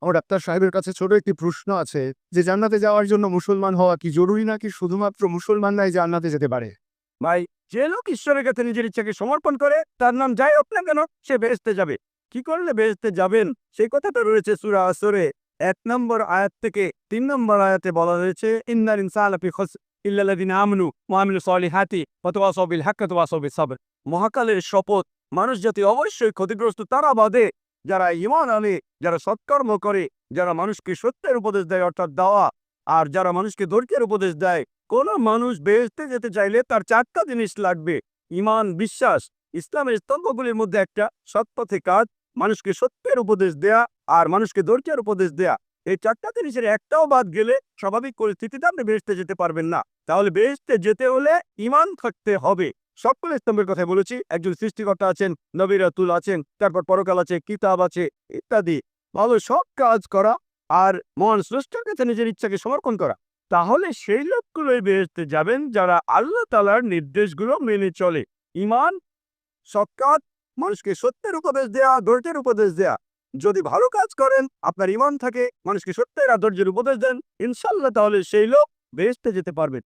আমার ডাক্তার সাহেবের কাছে ছোট একটি প্রশ্ন আছে যে জান্নাতে যাওয়ার জন্য মুসলমান হওয়া কি জরুরি নাকি শুধুমাত্র মুসলমানরাই জান্নাতে যেতে পারে? ভাই, যে লোক ঈশ্বরের কাছে নিজের ইচ্ছাকে সমর্পণ করে তার নাম যাই হোক না কেন সে বেহেশতে যাবে। কি করলে বেহেশতে যাবেন সেই কথাটা রয়েছে সূরা আসরে ১ নম্বর আয়াত থেকে ৩ নম্বর আয়াতে বলা হয়েছে, ইন্নাল ইনসানা লাফি খুসর ইল্লাল্লাযিনা আমানু ওয়া আমিলুস সলিহাতি ওয়া তাওয়াসাউ বিল হাক্কি ওয়া তাওয়াসাউ বিস সাবর। মহাকালের শপথ, মানুষ জাতি অবশ্যই ক্ষতিগ্রস্ত তারা বাদে যারা ঈমান আনে, যারা সৎকর্ম করে, যারা মানুষকে সত্যের উপদেশ দেয় অর্থাৎ দাওয়া, আর যারা মানুষকে ধৈর্যের উপদেশ দেয়। কোন মানুষ বেহেশতে যেতে চাইলে তার ৪টা জিনিস লাগবে: ঈমান, বিশ্বাস, ইসলামের স্তম্ভগুলির মধ্যে একটা সৎ পথে কাজ, মানুষকে সত্যের উপদেশ দেয়া, আর মানুষকে ধৈর্যের উপদেশ দেয়া। এই ৪টা জিনিসের একটাও বাদ গেলে স্বাভাবিক পরিস্থিতিতে আপনি বেহেশতে যেতে পারবেন না। তাহলে বেহেশতে যেতে হলে ঈমান থাকতে হবে। সকল স্তম্ভের কথা বলেছি, একজন সৃষ্টিকর্তা আছেন, নবী রাসূল আছেন, তারপর পরকাল আছে, কিতাব আছে ইত্যাদি। ভালো সব কাজ করা আর মহান স্রষ্টার কাছে নিজের ইচ্ছাকে সমর্পণ করা। তাহলে সেই লোকগুলোই বেহেশতে যাবেন যারা আল্লাহ তাআলার নির্দেশগুলো মেনে চলে। ঈমান, সৎ কাজ, মানুষকে সত্যের উপদেশ দেয়া, ধৈর্যের উপদেশ দেয়া। যদি ভালো কাজ করেন, আপনার ঈমান থাকে, মানুষকে সত্যের আর ধৈর্যের উপদেশ দেন, ইনশাআল্লাহ তাহলে সেই লোক বেহেশতে যেতে পারবেন।